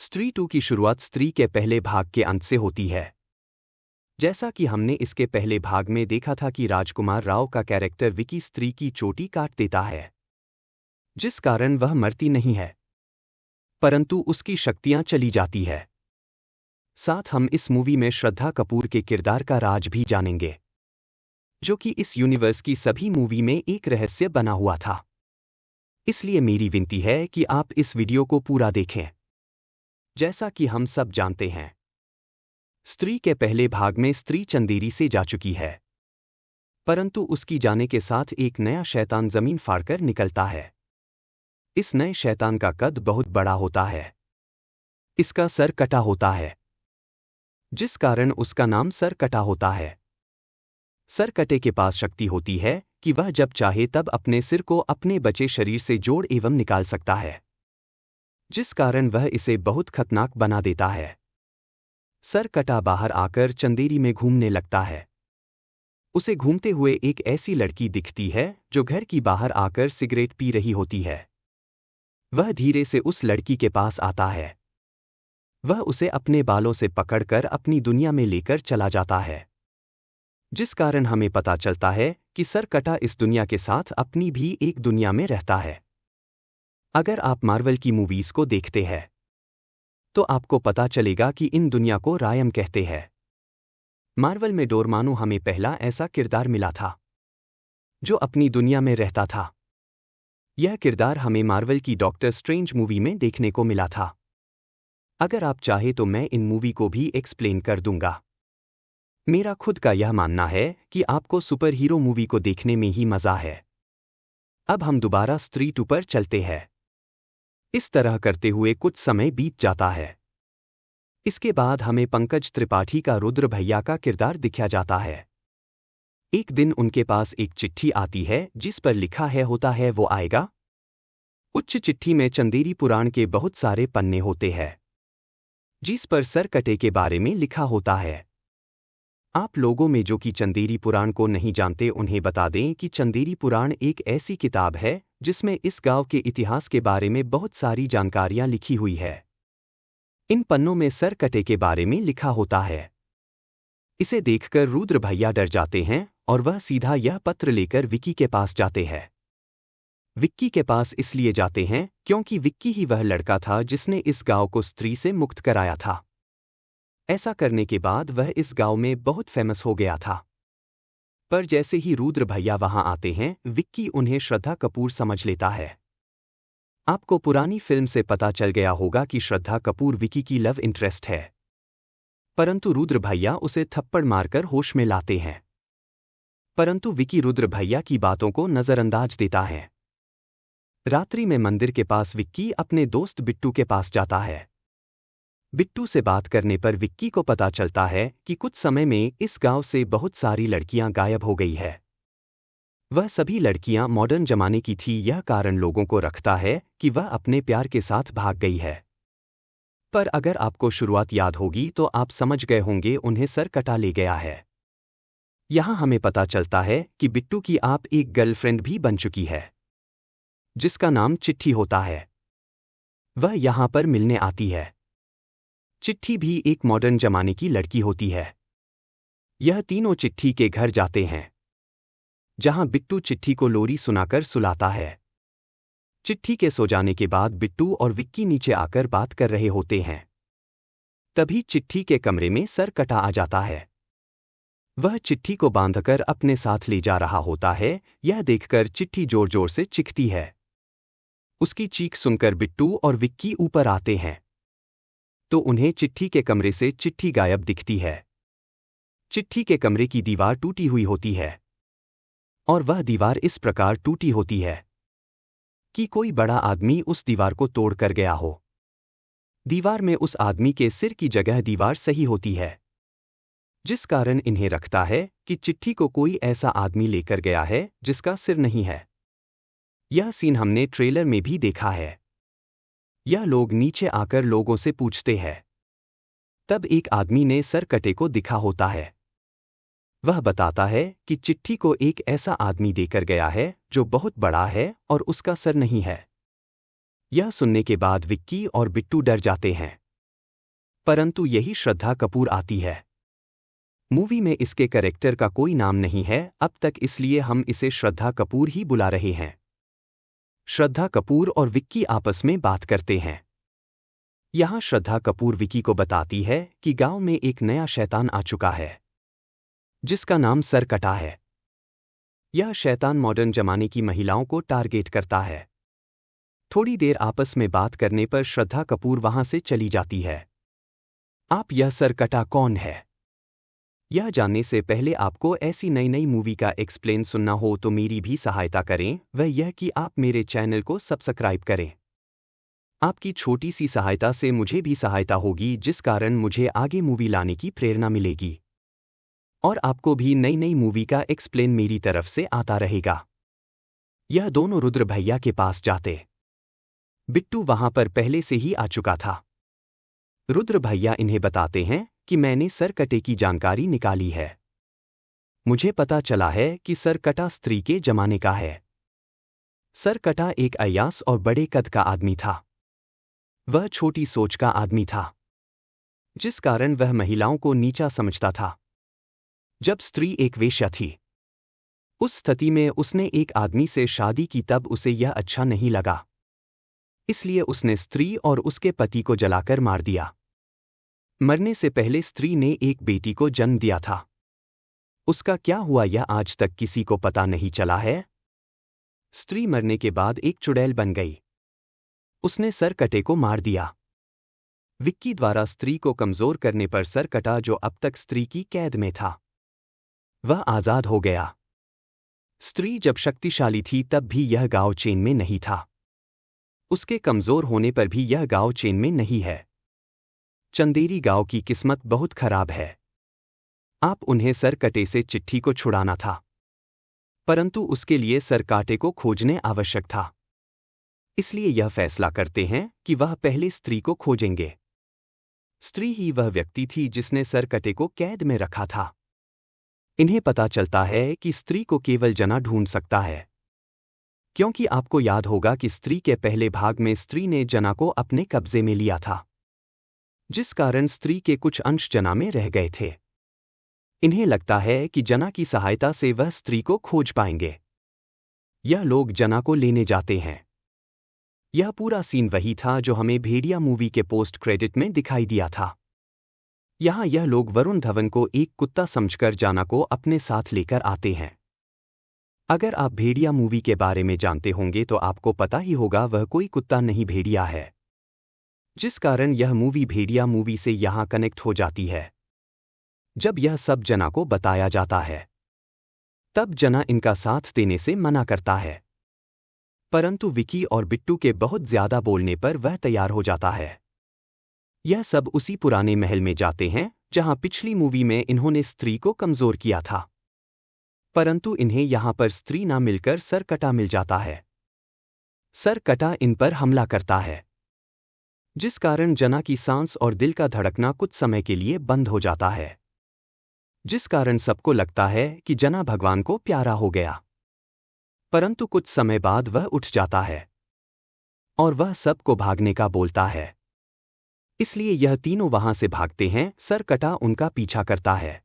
स्त्री 2 की शुरुआत स्त्री के पहले भाग के अंत से होती है। जैसा कि हमने इसके पहले भाग में देखा था कि राजकुमार राव का कैरेक्टर विकी स्त्री की चोटी काट देता है, जिस कारण वह मरती नहीं है, परंतु उसकी शक्तियां चली जाती है। साथ हम इस मूवी में श्रद्धा कपूर के किरदार का राज भी जानेंगे, जो कि इस यूनिवर्स की सभी मूवी में एक रहस्य बना हुआ था। इसलिए मेरी विनती है कि आप इस वीडियो को पूरा देखें। जैसा कि हम सब जानते हैं, स्त्री के पहले भाग में स्त्री चंदेरी से जा चुकी है, परंतु उसकी जाने के साथ एक नया शैतान जमीन फाड़कर निकलता है। इस नए शैतान का कद बहुत बड़ा होता है। इसका सर कटा होता है, जिस कारण उसका नाम सर कटा होता है। सर कटे के पास शक्ति होती है कि वह जब चाहे तब अपने सिर को अपने बचे शरीर से जोड़ एवं निकाल सकता है, जिस कारण वह इसे बहुत खतरनाक बना देता है। सर कटा बाहर आकर चंदेरी में घूमने लगता है। उसे घूमते हुए एक ऐसी लड़की दिखती है जो घर की बाहर आकर सिगरेट पी रही होती है। वह धीरे से उस लड़की के पास आता है। वह उसे अपने बालों से पकड़कर अपनी दुनिया में लेकर चला जाता है, जिस कारण हमें पता चलता है कि सर कटा इस दुनिया के साथ अपनी भी एक दुनिया में रहता है। अगर आप मार्वल की मूवीज को देखते हैं तो आपको पता चलेगा कि इन दुनिया को रायम कहते हैं। मार्वल में डोरमानो हमें पहला ऐसा किरदार मिला था जो अपनी दुनिया में रहता था। यह किरदार हमें मार्वल की डॉक्टर स्ट्रेंज मूवी में देखने को मिला था। अगर आप चाहे तो मैं इन मूवी को भी एक्सप्लेन कर दूंगा। मेरा खुद का यह मानना है कि आपको सुपर हीरो मूवी को देखने में ही मजा है। अब हम दोबारा स्त्री 2 पर चलते हैं। इस तरह करते हुए कुछ समय बीत जाता है। इसके बाद हमें पंकज त्रिपाठी का रुद्र भैया का किरदार दिखाया जाता है। एक दिन उनके पास एक चिट्ठी आती है जिस पर लिखा है होता है वो आएगा। उच्च चिट्ठी में चंदेरी पुराण के बहुत सारे पन्ने होते हैं, जिस पर सर कटे के बारे में लिखा होता है। आप लोगों में जो कि चंदेरी पुराण को नहीं जानते उन्हें बता दें कि चंदेरी पुराण एक ऐसी किताब है जिसमें इस गांव के इतिहास के बारे में बहुत सारी जानकारियां लिखी हुई है। इन पन्नों में सर कटे के बारे में लिखा होता है। इसे देखकर रुद्र भैया डर जाते हैं और वह सीधा यह पत्र लेकर विक्की के पास जाते हैं। विक्की के पास इसलिए जाते हैं क्योंकि विक्की ही वह लड़का था जिसने इस गांव को स्त्री से मुक्त कराया था। ऐसा करने के बाद वह इस गांव में बहुत फेमस हो गया था। पर जैसे ही रुद्र भैया वहां आते हैं, विक्की उन्हें श्रद्धा कपूर समझ लेता है। आपको पुरानी फिल्म से पता चल गया होगा कि श्रद्धा कपूर विक्की की लव इंटरेस्ट है, परंतु रुद्र भैया उसे थप्पड़ मारकर होश में लाते हैं। परंतु विक्की रुद्र भैया की बातों को नजरअंदाज देता है। रात्रि में मंदिर के पास विक्की अपने दोस्त बिट्टू के पास जाता है। बिट्टू से बात करने पर विक्की को पता चलता है कि कुछ समय में इस गांव से बहुत सारी लड़कियां गायब हो गई है। वह सभी लड़कियां मॉडर्न जमाने की थी। यह कारण लोगों को रखता है कि वह अपने प्यार के साथ भाग गई है। पर अगर आपको शुरुआत याद होगी तो आप समझ गए होंगे उन्हें सर कटा ले गया है। यहां हमें पता चलता है कि बिट्टू की आप एक गर्लफ्रेंड भी बन चुकी है, जिसका नाम चिट्ठी होता है। वह यहां पर मिलने आती है। चिट्ठी भी एक मॉडर्न जमाने की लड़की होती है। यह तीनों चिट्ठी के घर जाते हैं, जहां बिट्टू चिट्ठी को लोरी सुनाकर सुलाता है। चिट्ठी के सो जाने के बाद बिट्टू और विक्की नीचे आकर बात कर रहे होते हैं। तभी चिट्ठी के कमरे में सर कटा आ जाता है। वह चिट्ठी को बांधकर अपने साथ ले जा रहा होता है। यह देखकर चिट्ठी जोर जोर से चीखती है। उसकी चीख सुनकर बिट्टू और विक्की ऊपर आते हैं तो उन्हें चिट्ठी के कमरे से चिट्ठी गायब दिखती है। चिट्ठी के कमरे की दीवार टूटी हुई होती है और वह दीवार इस प्रकार टूटी होती है कि कोई बड़ा आदमी उस दीवार को तोड़ कर गया हो। दीवार में उस आदमी के सिर की जगह दीवार सही होती है, जिस कारण इन्हें रखता है कि चिट्ठी को कोई ऐसा आदमी लेकर गया है जिसका सिर नहीं है। यह सीन हमने ट्रेलर में भी देखा है। यह लोग नीचे आकर लोगों से पूछते हैं। तब एक आदमी ने सर कटे को दिखा होता है। वह बताता है कि चिट्ठी को एक ऐसा आदमी देकर गया है जो बहुत बड़ा है और उसका सर नहीं है। यह सुनने के बाद विक्की और बिट्टू डर जाते हैं। परंतु यही श्रद्धा कपूर आती है। मूवी में इसके कैरेक्टर का कोई नाम नहीं है अब तक, इसलिए हम इसे श्रद्धा कपूर ही बुला रहे हैं। श्रद्धा कपूर और विक्की आपस में बात करते हैं। यहाँ श्रद्धा कपूर विक्की को बताती है कि गांव में एक नया शैतान आ चुका है जिसका नाम सरकटा है। यह शैतान मॉडर्न जमाने की महिलाओं को टारगेट करता है। थोड़ी देर आपस में बात करने पर श्रद्धा कपूर वहां से चली जाती है। आप यह सरकटा कौन है? यह जानने से पहले आपको ऐसी नई नई मूवी का एक्सप्लेन सुनना हो तो मेरी भी सहायता करें, वह यह कि आप मेरे चैनल को सब्सक्राइब करें। आपकी छोटी सी सहायता से मुझे भी सहायता होगी, जिस कारण मुझे आगे मूवी लाने की प्रेरणा मिलेगी और आपको भी नई नई मूवी का एक्सप्लेन मेरी तरफ से आता रहेगा। यह दोनों रुद्र भैया के पास जाते। बिट्टू वहां पर पहले से ही आ चुका था। रुद्र भैया इन्हें बताते हैं कि मैंने सरकटे की जानकारी निकाली है। मुझे पता चला है कि सरकटा स्त्री के जमाने का है। सरकटा एक अय्यास और बड़े कद का आदमी था। वह छोटी सोच का आदमी था, जिस कारण वह महिलाओं को नीचा समझता था। जब स्त्री एक वेश्या थी, उस स्थिति में उसने एक आदमी से शादी की, तब उसे यह अच्छा नहीं लगा, इसलिए उसने स्त्री और उसके पति को जलाकर मार दिया। मरने से पहले स्त्री ने एक बेटी को जन्म दिया था। उसका क्या हुआ यह आज तक किसी को पता नहीं चला है। स्त्री मरने के बाद एक चुड़ैल बन गई। उसने सरकटे को मार दिया। विक्की द्वारा स्त्री को कमजोर करने पर सरकटा, जो अब तक स्त्री की कैद में था, वह आजाद हो गया। स्त्री जब शक्तिशाली थी तब भी यह गांव चैन में नहीं था। उसके कमजोर होने पर भी यह गांव चैन में नहीं है। चंदेरी गांव की किस्मत बहुत खराब है। आप उन्हें सरकटे से चिट्ठी को छुड़ाना था, परंतु उसके लिए सरकाटे को खोजने आवश्यक था। इसलिए यह फैसला करते हैं कि वह पहले स्त्री को खोजेंगे। स्त्री ही वह व्यक्ति थी जिसने सरकटे को कैद में रखा था। इन्हें पता चलता है कि स्त्री को केवल जना ढूंढ सकता है, क्योंकि आपको याद होगा कि स्त्री के पहले भाग में स्त्री ने जना को अपने कब्जे में लिया था, जिस कारण स्त्री के कुछ अंश जना में रह गए थे। इन्हें लगता है कि जना की सहायता से वह स्त्री को खोज पाएंगे। यह लोग जना को लेने जाते हैं। यह पूरा सीन वही था जो हमें भेड़िया मूवी के पोस्ट क्रेडिट में दिखाई दिया था। यहाँ यह लोग वरुण धवन को एक कुत्ता समझकर जना को अपने साथ लेकर आते हैं। अगर आप भेड़िया मूवी के बारे में जानते होंगे तो आपको पता ही होगा वह कोई कुत्ता नहीं भेड़िया है, जिस कारण यह मूवी भेड़िया मूवी से यहाँ कनेक्ट हो जाती है। जब यह सब जना को बताया जाता है, तब जना इनका साथ देने से मना करता है, परंतु विकी और बिट्टू के बहुत ज्यादा बोलने पर वह तैयार हो जाता है। यह सब उसी पुराने महल में जाते हैं जहां पिछली मूवी में इन्होंने स्त्री को कमजोर किया था, परंतु इन्हें यहां पर स्त्री ना मिलकर सरकटा मिल जाता है। सरकटा इन पर हमला करता है, जिस कारण जना की सांस और दिल का धड़कना कुछ समय के लिए बंद हो जाता है, जिस कारण सबको लगता है कि जना भगवान को प्यारा हो गया। परंतु कुछ समय बाद वह उठ जाता है और वह सबको भागने का बोलता है। इसलिए यह तीनों वहां से भागते हैं। सरकटा उनका पीछा करता है।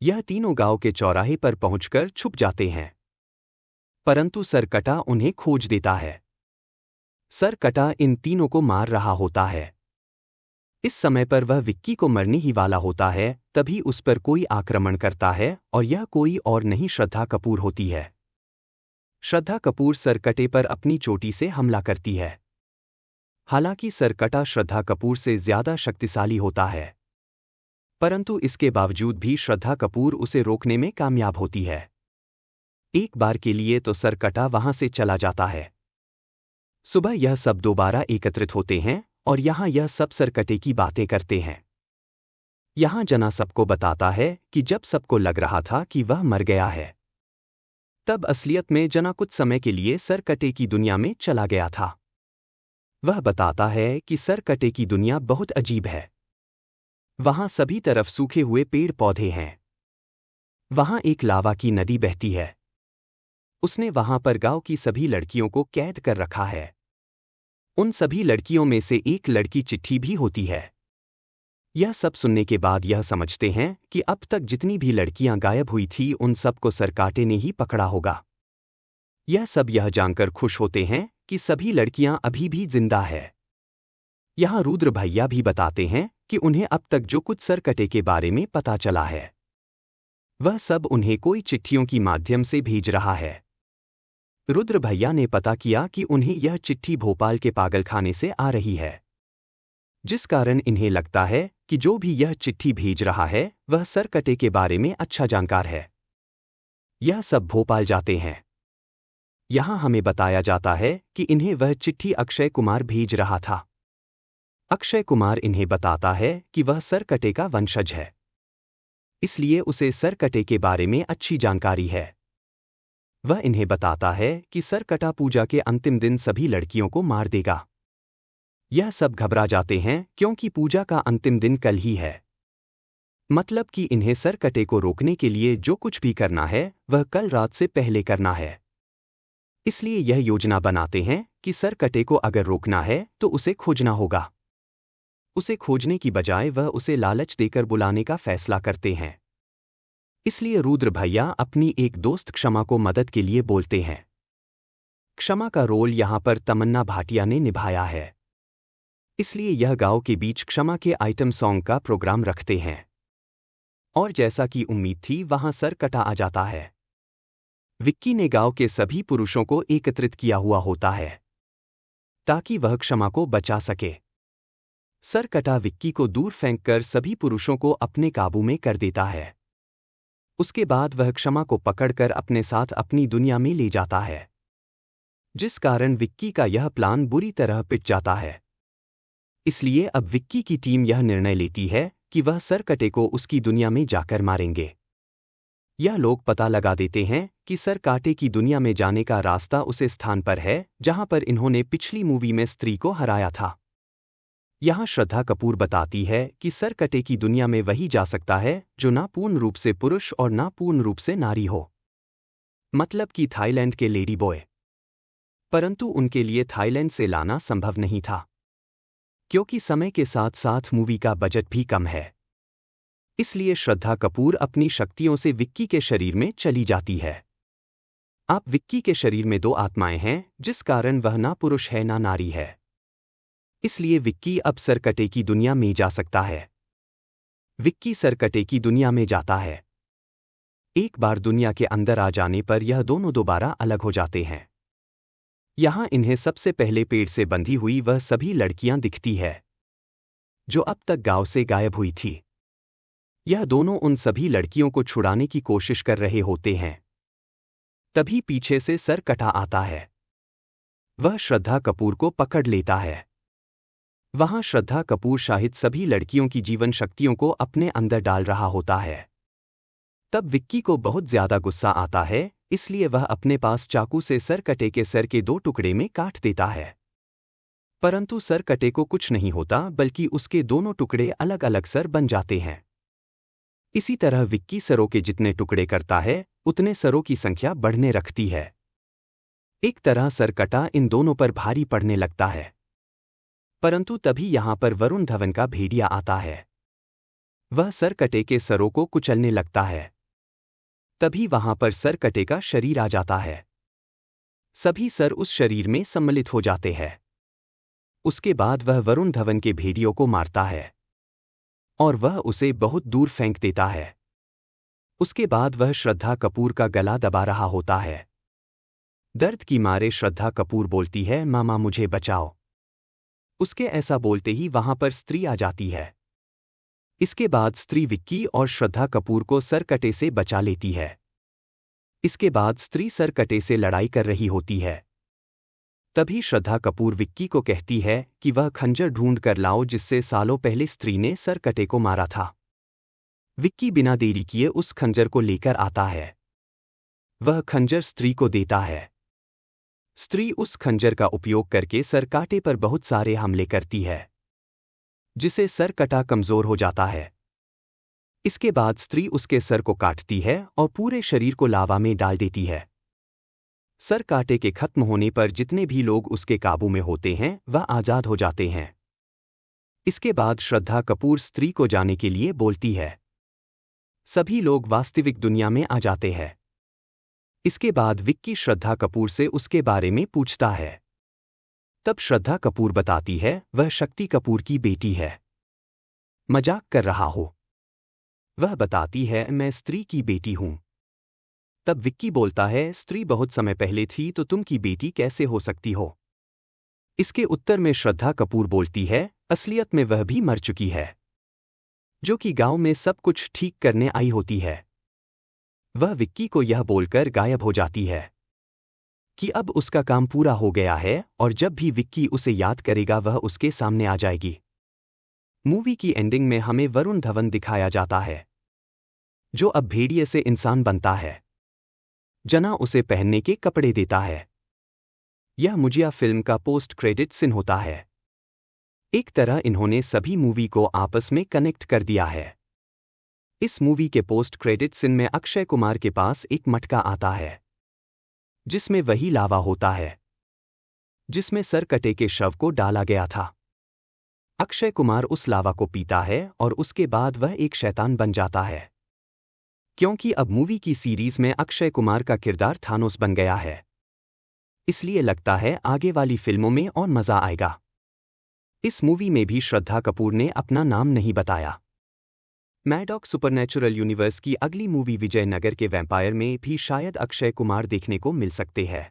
यह तीनों गांव के चौराहे पर पहुंचकर छुप जाते हैं, परंतु सरकटा उन्हें खोज देता है। सरकटा इन तीनों को मार रहा होता है। इस समय पर वह विक्की को मरने ही वाला होता है, तभी उस पर कोई आक्रमण करता है और यह कोई और नहीं श्रद्धा कपूर होती है। श्रद्धा कपूर सरकटे पर अपनी चोटी से हमला करती है। हालांकि सरकटा श्रद्धा कपूर से ज्यादा शक्तिशाली होता है, परंतु इसके बावजूद भी श्रद्धा कपूर उसे रोकने में कामयाब होती है। एक बार के लिए तो सरकटा वहां से चला जाता है। सुबह यह सब दोबारा एकत्रित होते हैं और यहाँ यह सब सरकटे की बातें करते हैं। यहाँ जना सबको बताता है कि जब सबको लग रहा था कि वह मर गया है, तब असलियत में जना कुछ समय के लिए सरकटे की दुनिया में चला गया था। वह बताता है कि सरकटे की दुनिया बहुत अजीब है। वहां सभी तरफ सूखे हुए पेड़ पौधे हैं। वहां एक लावा की नदी बहती है। उसने वहां पर गांव की सभी लड़कियों को कैद कर रखा है। उन सभी लड़कियों में से एक लड़की चिट्ठी भी होती है। यह सब सुनने के बाद यह समझते हैं कि अब तक जितनी भी लड़कियां गायब हुई थी उन सबको सरकाटे ने ही पकड़ा होगा। यह सब यह जानकर खुश होते हैं कि सभी लड़कियां अभी भी जिंदा है। यहाँ रुद्र भैया भी बताते हैं कि उन्हें अब तक जो कुछ सरकटे के बारे में पता चला है वह सब उन्हें कोई चिट्ठियों की माध्यम से भेज रहा है। रुद्र भैया ने पता किया कि उन्हें यह चिट्ठी भोपाल के पागलखाने से आ रही है, जिस कारण इन्हें लगता है कि जो भी यह चिट्ठी भेज रहा है वह सरकटे के बारे में अच्छा जानकार है। यह सब भोपाल जाते हैं। यहाँ हमें बताया जाता है कि इन्हें वह चिट्ठी अक्षय कुमार भेज रहा था। अक्षय कुमार इन्हें बताता है कि वह सरकटे का वंशज है, इसलिए उसे सरकटे के बारे में अच्छी जानकारी है। वह इन्हें बताता है कि सरकटा पूजा के अंतिम दिन सभी लड़कियों को मार देगा। यह सब घबरा जाते हैं क्योंकि पूजा का अंतिम दिन कल ही है, मतलब कि इन्हें सरकटे को रोकने के लिए जो कुछ भी करना है वह कल रात से पहले करना है। इसलिए यह योजना बनाते हैं कि सरकटे को अगर रोकना है तो उसे खोजना होगा। उसे खोजने की बजाय वह उसे लालच देकर बुलाने का फैसला करते हैं। इसलिए रुद्र भैया अपनी एक दोस्त क्षमा को मदद के लिए बोलते हैं। क्षमा का रोल यहाँ पर तमन्ना भाटिया ने निभाया है, इसलिए यह गांव के बीच क्षमा के आइटम सॉन्ग का प्रोग्राम रखते हैं। और जैसा कि उम्मीद थी वहां सरकटा आ जाता है। विक्की ने गांव के सभी पुरुषों को एकत्रित किया हुआ होता है ताकि वह क्षमा को बचा सके। सरकटा विक्की को दूर फेंककर सभी पुरुषों को अपने काबू में कर देता है। उसके बाद वह क्षमा को पकड़कर अपने साथ अपनी दुनिया में ले जाता है, जिस कारण विक्की का यह प्लान बुरी तरह पिट जाता है। इसलिए अब विक्की की टीम यह निर्णय लेती है कि वह सरकटे को उसकी दुनिया में जाकर मारेंगे। यह लोग पता लगा देते हैं कि सरकाटे की दुनिया में जाने का रास्ता उस स्थान पर है जहां पर इन्होंने पिछली मूवी में स्त्री को हराया था। यहाँ श्रद्धा कपूर बताती है कि सरकटे की दुनिया में वही जा सकता है जो ना पूर्ण रूप से पुरुष और ना पूर्ण रूप से नारी हो, मतलब कि थाईलैंड के लेडी बॉय। परंतु उनके लिए थाईलैंड से लाना संभव नहीं था, क्योंकि समय के साथ साथ मूवी का बजट भी कम है। इसलिए श्रद्धा कपूर अपनी शक्तियों से विक्की के शरीर में चली जाती है। आप विक्की के शरीर में दो आत्माएं हैं, जिस कारण वह ना पुरुष है ना नारी है। इसलिए विक्की अब सरकटे की दुनिया में जा सकता है। विक्की सरकटे की दुनिया में जाता है। एक बार दुनिया के अंदर आ जाने पर यह दोनों दोबारा अलग हो जाते हैं। यहाँ इन्हें सबसे पहले पेड़ से बंधी हुई वह सभी लड़कियां दिखती है जो अब तक गांव से गायब हुई थी। यह दोनों उन सभी लड़कियों को छुड़ाने की कोशिश कर रहे होते हैं। तभी पीछे से सरकटा आता है। वह श्रद्धा कपूर को पकड़ लेता है। वहां श्रद्धा कपूर शाहिद सभी लड़कियों की जीवन शक्तियों को अपने अंदर डाल रहा होता है। तब विक्की को बहुत ज्यादा गुस्सा आता है, इसलिए वह अपने पास चाकू से सरकटे के सर के दो टुकड़े में काट देता है। परंतु सरकटे को कुछ नहीं होता, बल्कि उसके दोनों टुकड़े अलग अलग सर बन जाते हैं। इसी तरह विक्की सरों के जितने टुकड़े करता है उतने सरों की संख्या बढ़ने रखती है। एक तरह सरकटा इन दोनों पर भारी पड़ने लगता है। परंतु तभी यहां पर वरुण धवन का भेड़िया आता है। वह सरकटे के सरों को कुचलने लगता है। तभी वहां पर सरकटे का शरीर आ जाता है। सभी सर उस शरीर में सम्मिलित हो जाते हैं। उसके बाद वह वरुण धवन के भेड़ियों को मारता है और वह उसे बहुत दूर फेंक देता है। उसके बाद वह श्रद्धा कपूर का गला दबा रहा होता है। दर्द की मारे श्रद्धा कपूर बोलती है, मामा मुझे बचाओ। उसके ऐसा बोलते ही वहां पर स्त्री आ जाती है। इसके बाद स्त्री विक्की और श्रद्धा कपूर को सरकटे से बचा लेती है। इसके बाद स्त्री सरकटे से लड़ाई कर रही होती है। तभी श्रद्धा कपूर विक्की को कहती है कि वह खंजर ढूंढ कर लाओ जिससे सालों पहले स्त्री ने सरकटे को मारा था। विक्की बिना देरी किए उस खंजर को लेकर आता है। वह खंजर स्त्री को देता है। स्त्री उस खंजर का उपयोग करके सरकाटे पर बहुत सारे हमले करती है, जिसे सरकटा कमजोर हो जाता है। इसके बाद स्त्री उसके सर को काटती है और पूरे शरीर को लावा में डाल देती है। सरकाटे के खत्म होने पर जितने भी लोग उसके काबू में होते हैं वह आजाद हो जाते हैं। इसके बाद श्रद्धा कपूर स्त्री को जाने के लिए बोलती है। सभी लोग वास्तविक दुनिया में आ जाते हैं। इसके बाद विक्की श्रद्धा कपूर से उसके बारे में पूछता है। तब श्रद्धा कपूर बताती है वह शक्ति कपूर की बेटी है। मजाक कर रहा हो? वह बताती है मैं स्त्री की बेटी हूं। तब विक्की बोलता है स्त्री बहुत समय पहले थी तो तुम की बेटी कैसे हो सकती हो? इसके उत्तर में श्रद्धा कपूर बोलती है असलियत में वह भी मर चुकी है, जो कि गांव में सब कुछ ठीक करने आई होती है। वह विक्की को यह बोलकर गायब हो जाती है कि अब उसका काम पूरा हो गया है और जब भी विक्की उसे याद करेगा वह उसके सामने आ जाएगी। मूवी की एंडिंग में हमें वरुण धवन दिखाया जाता है, जो अब भेड़िए से इंसान बनता है। जना उसे पहनने के कपड़े देता है। यह मुझिया फिल्म का पोस्ट क्रेडिट सीन होता है। एक तरह इन्होंने सभी मूवी को आपस में कनेक्ट कर दिया है। इस मूवी के पोस्ट क्रेडिट सीन में अक्षय कुमार के पास एक मटका आता है, जिसमें वही लावा होता है जिसमें सरकटे के शव को डाला गया था। अक्षय कुमार उस लावा को पीता है और उसके बाद वह एक शैतान बन जाता है, क्योंकि अब मूवी की सीरीज में अक्षय कुमार का किरदार थानोस बन गया है। इसलिए लगता है आगे वाली फिल्मों में और मजा आएगा। इस मूवी में भी श्रद्धा कपूर ने अपना नाम नहीं बताया। मैडॉक सुपरनैचुरल यूनिवर्स की अगली मूवी विजयनगर के वैम्पायर में भी शायद अक्षय कुमार देखने को मिल सकते हैं।